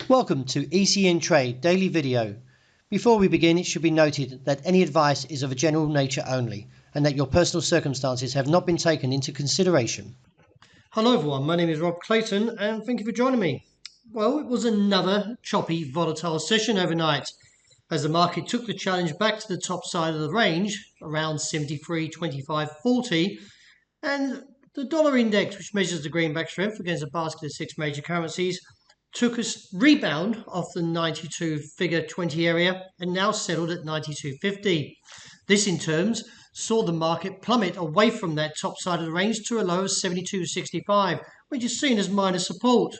Welcome to ECNTRADE Daily Video. Before we begin, it should be noted that any advice is of a general nature only and that your personal circumstances have not been taken into consideration. Hello everyone, my name is Rob Clayton and thank you for joining me. Well, it was another choppy, volatile session overnight as the market took the challenge back to the top side of the range around 73.25.40, and the dollar index, which measures the greenback strength against a basket of 6 major currencies, took a rebound off the 92 figure 20 area and now settled at 92.50. This in turns saw the market plummet away from that top side of the range to a low of 72.65, which is seen as minor support.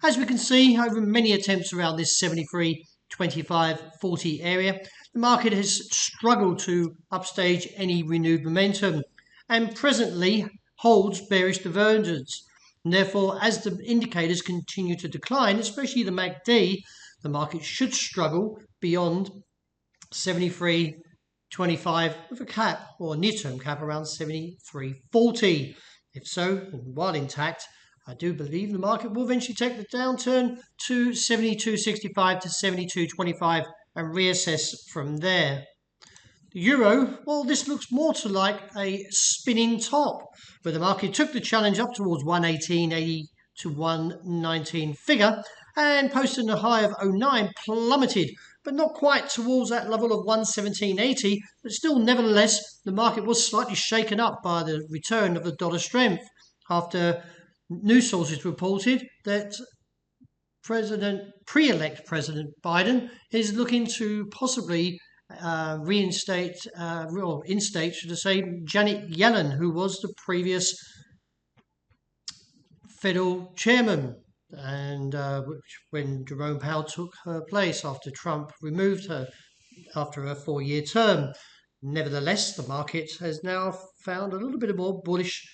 As we can see, over many attempts around this 73.25.40 area, the market has struggled to upstage any renewed momentum and presently holds bearish divergence. And therefore, as the indicators continue to decline, especially the MACD, the market should struggle beyond 73.25 with a cap or near-term cap around 73.40. If so, while intact, I do believe the market will eventually take the downturn to 72.65 to 72.25 and reassess from there. The euro, well, this looks more to like a spinning top, where the market took the challenge up towards 118.80 to 119 figure and posted a high of 09, plummeted, but not quite towards that level of 117.80, but still, nevertheless, the market was slightly shaken up by the return of the dollar strength after news sources reported that pre-elect President Biden is looking to possibly instate, should I say, Janet Yellen, who was the previous federal chairman, and when Jerome Powell took her place after Trump removed her after her 4-year term. Nevertheless, the market has now found a little bit of more bullish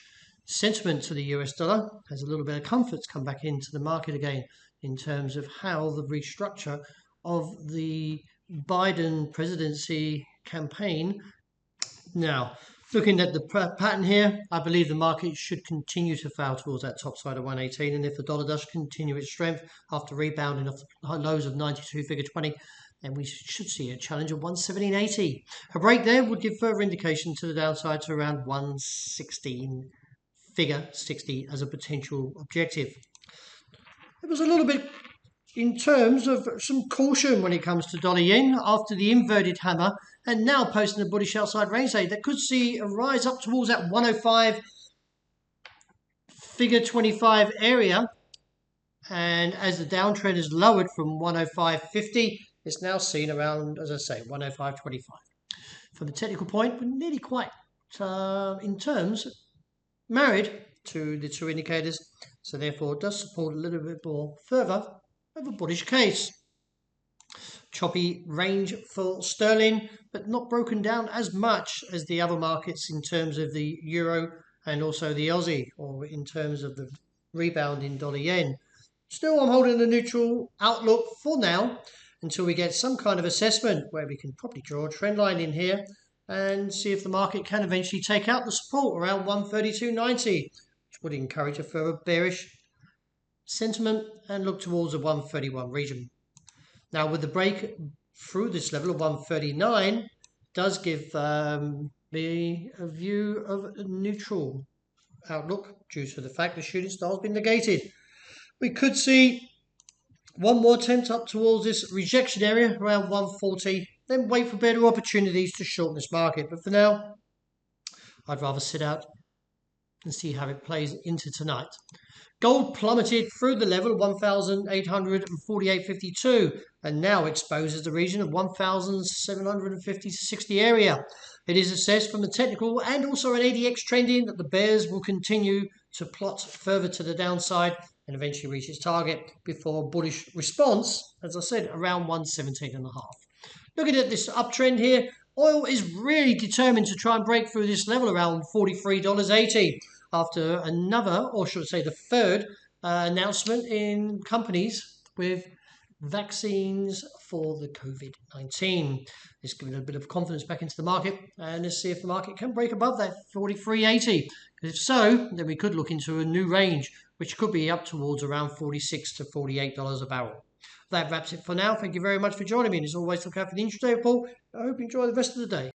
sentiment to the US dollar, as a little bit of comfort's come back into the market again in terms of how the restructure of the Biden presidency campaign. Now, looking at the pattern here, I believe the market should continue to fall towards that top side of 118, and if the dollar does continue its strength after rebounding off the lows of 92 figure 20, then we should see a challenge of 117.80. A break there would give further indication to the downside to around 116 figure 60 as a potential objective. It was a little bit in terms of some caution when it comes to dollar yen after the inverted hammer and now posting a bullish outside range that could see a rise up towards that 105 figure 25 area, and as the downtrend is lowered from 105.50, it's now seen around, as I say, 105.25. From a technical point, we're nearly quite in terms married to the two indicators, so therefore it does support a little bit more further of a bullish case. Choppy range for sterling, but not broken down as much as the other markets in terms of the euro and also the Aussie, or in terms of the rebound in dollar yen. Still, I'm holding a neutral outlook for now until we get some kind of assessment where we can probably draw a trend line in here and see if the market can eventually take out the support around 132.90, which would encourage a further bearish sentiment and look towards the 131 region. Now, with the break through this level of 139, does give me a view of a neutral outlook due to the fact the shooting star has been negated. We could see one more attempt up towards this rejection area around 140, then wait for better opportunities to shorten this market. But for now, I'd rather sit out and see how it plays into tonight. Gold plummeted through the level of 1,848.52 and now exposes the region of 1,750.60 area. It is assessed from the technical and also an ADX trending that the bears will continue to plot further to the downside and eventually reach its target before a bullish response, as I said, around 117.5. Looking at this uptrend here, oil is really determined to try and break through this level around $43.80 after another, or should I say the third, announcement in companies with vaccines for the COVID-19. It's given a bit of confidence back into the market, and let's see if the market can break above that 43.80. If so, then we could look into a new range, which could be up towards around $46 to $48 a barrel. That wraps it for now. Thank you very much for joining me. And as always, look out for the intraday report. I hope you enjoy the rest of the day.